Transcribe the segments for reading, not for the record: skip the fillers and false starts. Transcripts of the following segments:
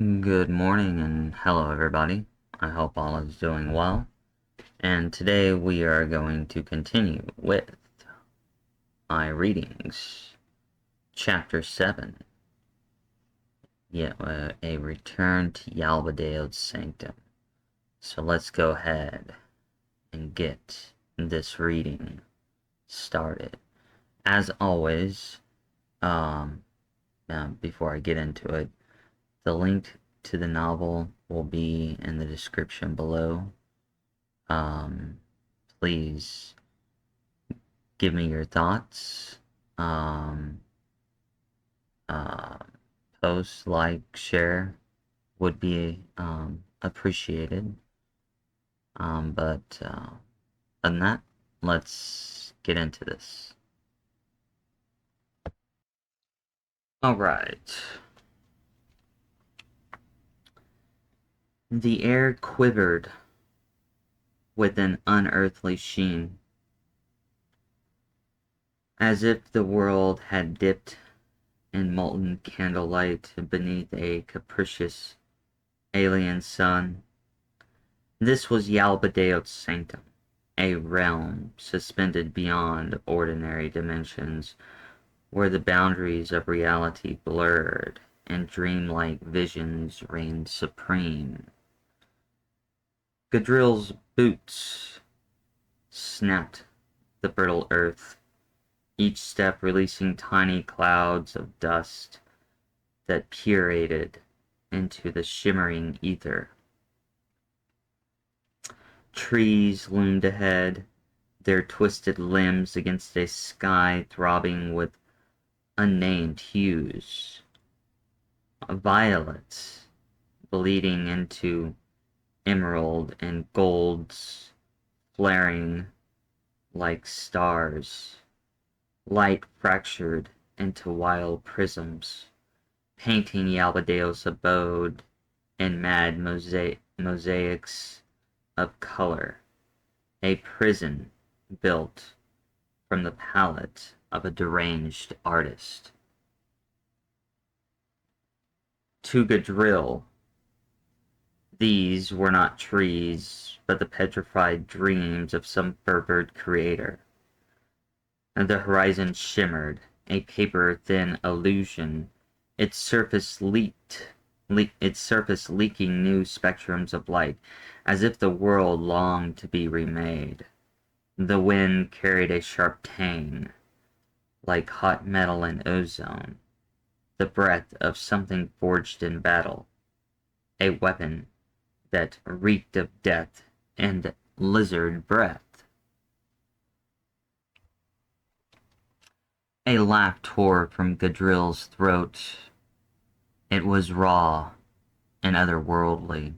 Good morning and hello everybody. I hope all is doing well. And today we are going to continue with my readings. Chapter 7. A return to Yaldabaoth's sanctum. So let's go ahead and get this reading started. As always, before I get into it, the link to the novel will be in the description below. Please give me your thoughts. Um, uh, Post, like, share would be appreciated. But other than that, let's get into this. Alright. The air quivered with an unearthly sheen, as if the world had dipped in molten candlelight beneath a capricious alien sun. This was Yaldabaoth's sanctum, a realm suspended beyond ordinary dimensions, where the boundaries of reality blurred and dreamlike visions reigned supreme. Gadreel's boots snapped the brittle earth, each step releasing tiny clouds of dust that pirouetted into the shimmering aether. Trees loomed ahead, their twisted limbs against a sky throbbing with unnamed hues. Violets bleeding into emerald and golds flaring like stars. Light fractured into wild prisms, painting Yaldabaoth's abode in mad mosaics of color, a prison built from the palette of a deranged artist. To Gadreel, these were not trees, but the petrified dreams of some fervid creator. And the horizon shimmered, a paper-thin illusion, its surface leaking new spectrums of light, as if the world longed to be remade. The wind carried a sharp tang, like hot metal and ozone, the breath of something forged in battle, a weapon that reeked of death and lizard breath. A laugh tore from Gadreel's throat. It was raw and otherworldly,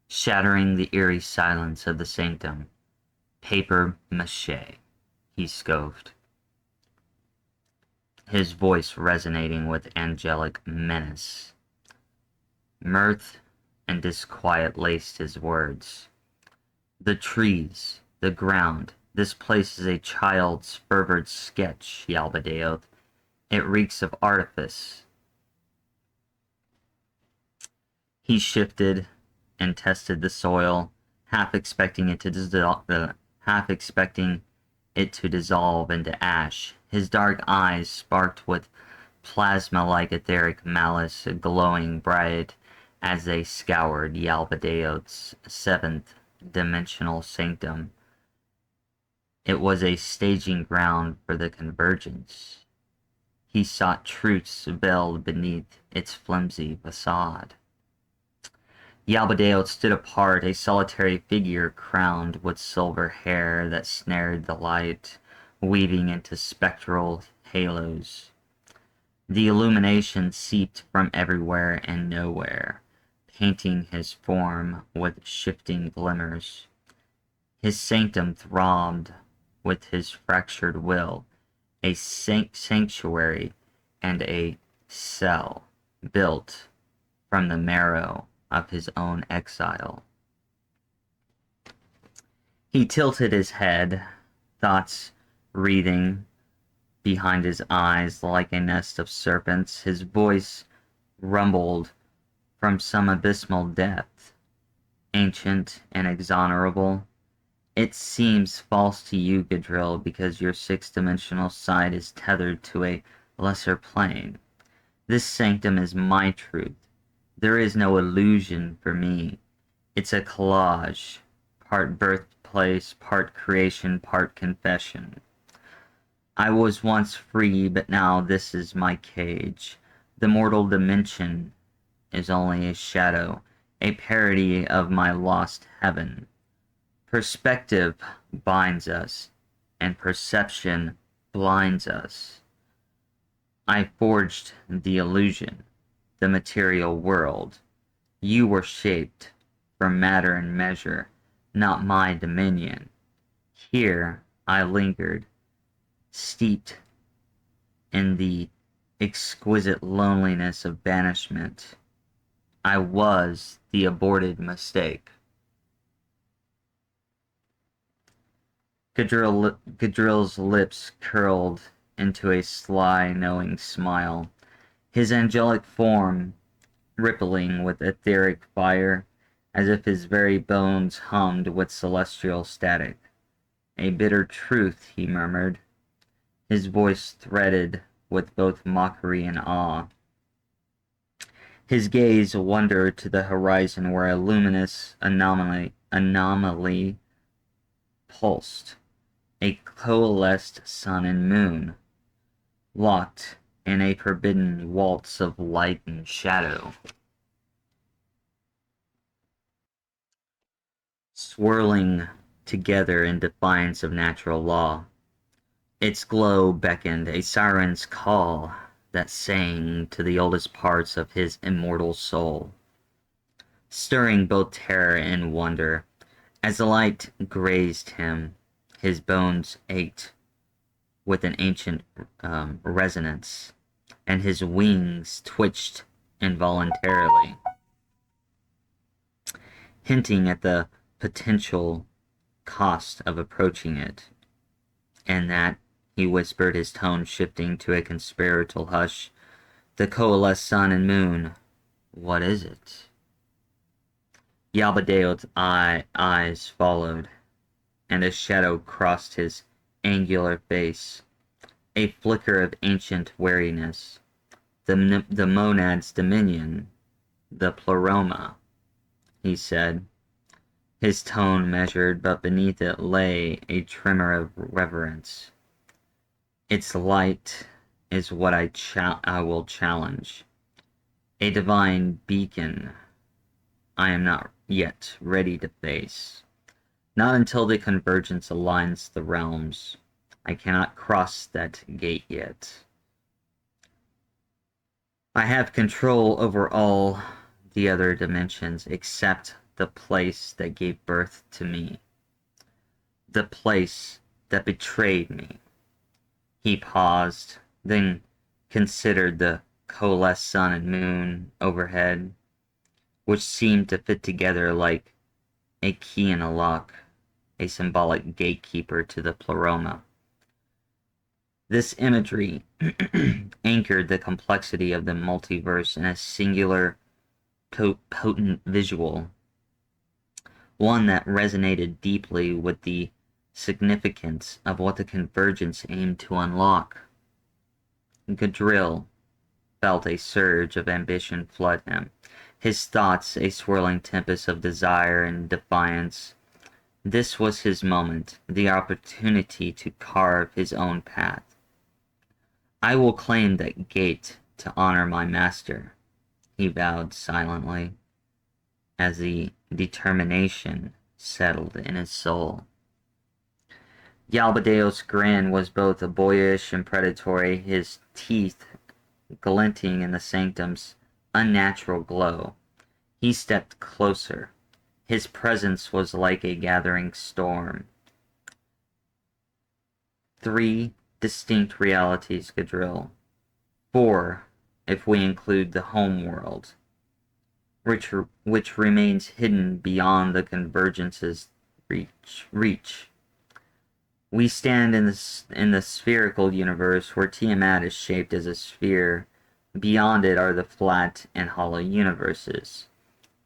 shattering the eerie silence of the sanctum. Paper mache, he scoffed, his voice resonating with angelic menace. Mirth and disquiet laced his words. The trees, the ground, this place is a child's fervid sketch, Yaldabaoth. It reeks of artifice. He shifted and tested the soil, half expecting it to dissolve into ash. His dark eyes sparked with plasma-like etheric malice, glowing bright as they scoured Yaldabaoth's seventh-dimensional sanctum. It was a staging ground for the convergence. He sought truths veiled beneath its flimsy facade. Yaldabaoth stood apart, a solitary figure crowned with silver hair that snared the light, weaving into spectral halos. The illumination seeped from everywhere and nowhere, painting his form with shifting glimmers. His sanctum throbbed with his fractured will, a sanctuary and a cell built from the marrow of his own exile. He tilted his head, thoughts wreathing behind his eyes like a nest of serpents. His voice rumbled from some abysmal depth, ancient and exonerable. It seems false to you, Gadreel, because your six-dimensional side is tethered to a lesser plane. This sanctum is my truth. There is no illusion for me. It's a collage, part birthplace, part creation, part confession. I was once free, but now this is my cage. The mortal dimension is only a shadow, a parody of my lost heaven. Perspective binds us, and perception blinds us. I forged the illusion, the material world. You were shaped from matter and measure, not my dominion. Here I lingered, steeped in the exquisite loneliness of banishment. I was the aborted mistake. Gadreel's lips curled into a sly, knowing smile, his angelic form rippling with etheric fire, as if his very bones hummed with celestial static. A bitter truth, he murmured, his voice threaded with both mockery and awe. His gaze wandered to the horizon where a luminous anomaly pulsed, a coalesced sun and moon, locked in a forbidden waltz of light and shadow. Swirling together in defiance of natural law. Its glow beckoned, a siren's call that sang to the oldest parts of his immortal soul, stirring both terror and wonder. As the light grazed him, his bones ached with an ancient resonance, and his wings twitched involuntarily, hinting at the potential cost of approaching it. And that, he whispered, his tone shifting to a conspiratorial hush, the coalesced sun and moon, what is it? Yaldabaoth's eyes followed, and a shadow crossed his angular face, a flicker of ancient wariness. The monad's dominion, the pleroma, he said, his tone measured, but beneath it lay a tremor of reverence. Its light is what I will challenge. A divine beacon I am not yet ready to face. Not until the convergence aligns the realms. I cannot cross that gate yet. I have control over all the other dimensions except the place that gave birth to me. The place that betrayed me. He paused, then considered the coalesced sun and moon overhead, which seemed to fit together like a key in a lock, a symbolic gatekeeper to the pleroma. This imagery anchored the complexity of the multiverse in a singular, potent visual, one that resonated deeply with the significance of what the convergence aimed to unlock. Gadreel felt a surge of ambition flood him, his thoughts a swirling tempest of desire and defiance. This was his moment, the opportunity to carve his own path. I will claim that gate to honor my master, he vowed silently, as the determination settled in his soul. Yaldabaoth's grin was both boyish and predatory, his teeth glinting in the sanctum's unnatural glow. He stepped closer. His presence was like a gathering storm. 3 distinct realities, Gadreel. 4, if we include the home world, which remains hidden beyond the convergence's reach. We stand in the spherical universe where Tiamat is shaped as a sphere, Beyond it are the flat and hollow universes,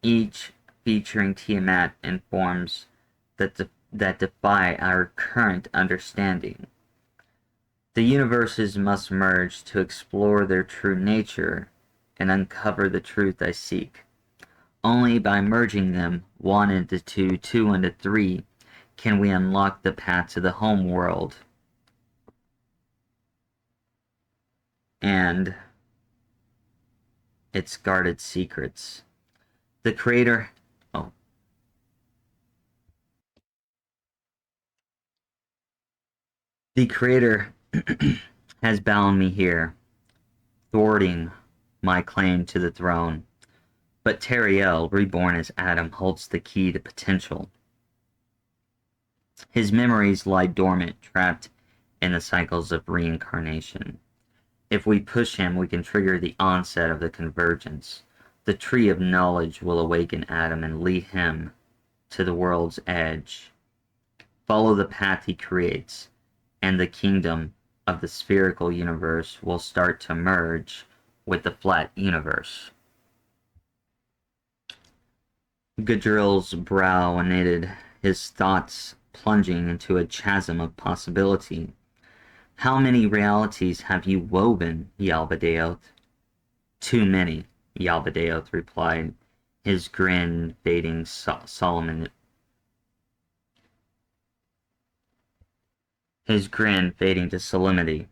each featuring Tiamat in forms that defy our current understanding. The universes must merge to explore their true nature and uncover the truth I seek. Only by merging them, 1 into 2, 2 into 3, can we unlock the path to the home world and its guarded secrets. The creator... Oh. The creator has bound me here, thwarting my claim to the throne. But Teriel, reborn as Adam, holds the key to potential. His memories lie dormant, trapped in the cycles of reincarnation. If we push him, we can trigger the onset of the convergence. The tree of knowledge will awaken Adam and lead him to the world's edge. Follow the path he creates, and the kingdom of the spherical universe will start to merge with the flat universe. Gadreel's brow knitted, his thoughts plunging into a chasm of possibility. How many realities have you woven, Yaldabaoth? Too many, Yaldabaoth replied, his grin fading solemnity. His grin fading to solemnity.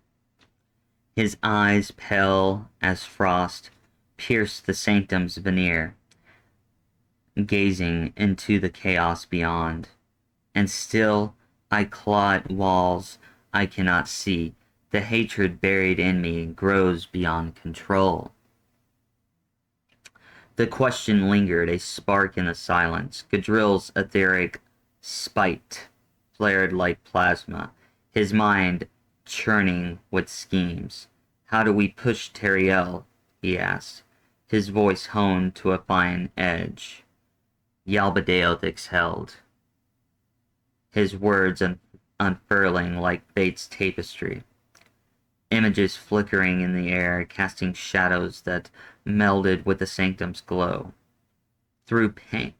His eyes, pale as frost, pierced the sanctum's veneer, gazing into the chaos beyond. And still I claw at walls I cannot see. The hatred buried in me grows beyond control. The question lingered, a spark in the silence. Gadreel's etheric spite flared like plasma, his mind churning with schemes. How do we push Teriel? He asked, his voice honed to a fine edge. Yaldabaoth exhaled, his words unfurling like fate's tapestry. Images flickering in the air, casting shadows that melded with the sanctum's glow. Through pain,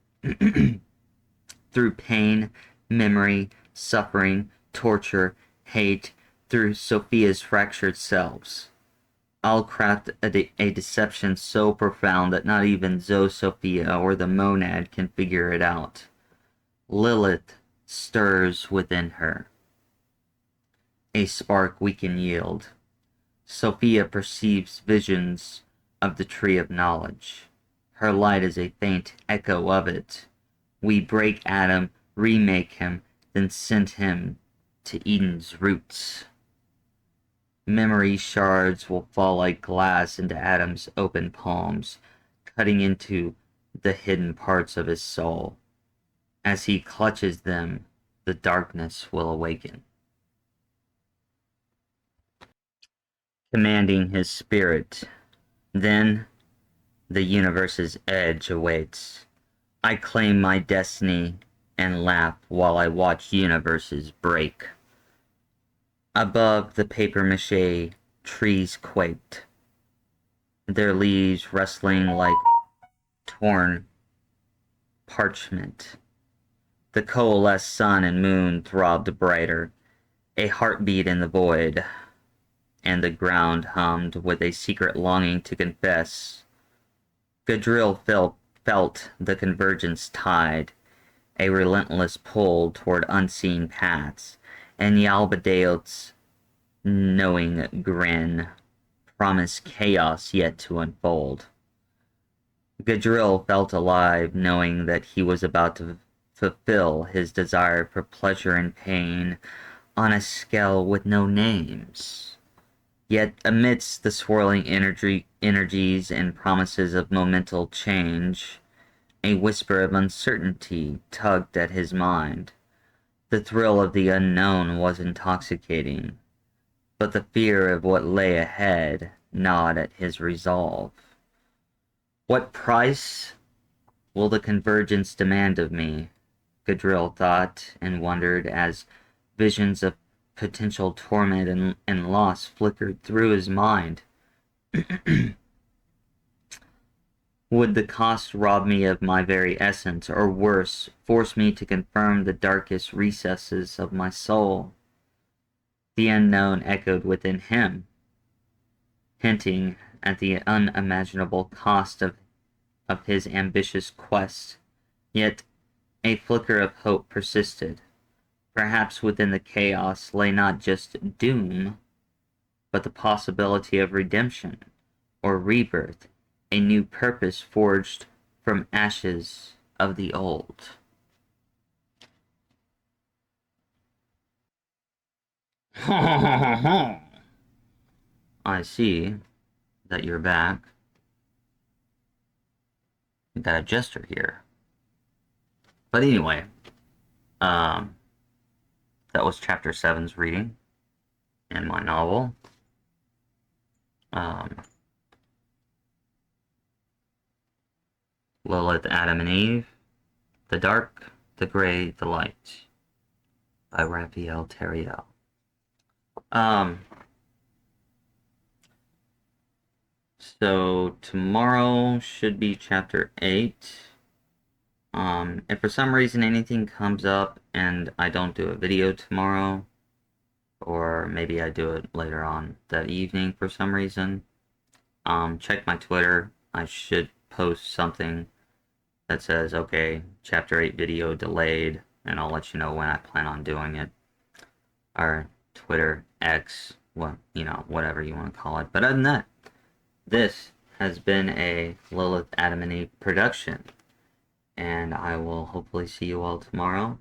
memory, suffering, torture, hate, through Sophia's fractured selves. I'll craft a deception so profound that not even Zoe Sophia or the monad can figure it out. Lilith stirs within her, a spark we can yield. Sophia perceives visions of the tree of knowledge. Her light is a faint echo of it. We break Adam, remake him, then send him to Eden's roots. Memory shards will fall like glass into Adam's open palms, cutting into the hidden parts of his soul. As he clutches them, the darkness will awaken, commanding his spirit. Then the universe's edge awaits. I claim my destiny and laugh while I watch universes break. Above the papier-mâché trees quaked, their leaves rustling like torn parchment. The coalesced sun and moon throbbed brighter, a heartbeat in the void, and the ground hummed with a secret longing to confess. Gadreel felt the convergence tide, a relentless pull toward unseen paths, and Yaldabaoth's knowing grin promised chaos yet to unfold. Gadreel felt alive, knowing that he was about to fulfill his desire for pleasure and pain on a scale with no names. Yet amidst the swirling energies and promises of momental change, a whisper of uncertainty tugged at his mind. The thrill of the unknown was intoxicating, but the fear of what lay ahead gnawed at his resolve. What price will the convergence demand of me? Gadreel thought and wondered as visions of potential torment and loss flickered through his mind. Would the cost rob me of my very essence, or worse, force me to confirm the darkest recesses of my soul? The unknown echoed within him, hinting at the unimaginable cost of his ambitious quest. Yet a flicker of hope persisted. Perhaps within the chaos lay not just doom, but the possibility of redemption, or rebirth, a new purpose forged from ashes of the old. I see that you're back. We got a jester here. But anyway, that was chapter 7's reading in my novel. Lilith, Adam and Eve, The Dark, the Gray, the Light, by Raphael Terriel. So tomorrow should be chapter 8. If for some reason anything comes up and I don't do a video tomorrow, or maybe I do it later on that evening for some reason, check my Twitter. I should post something that says, okay, chapter 8 video delayed, and I'll let you know when I plan on doing it. Or Twitter, X, whatever you want to call it. But other than that, this has been a Lilith, Adam and Eve production, and I will hopefully see you all tomorrow.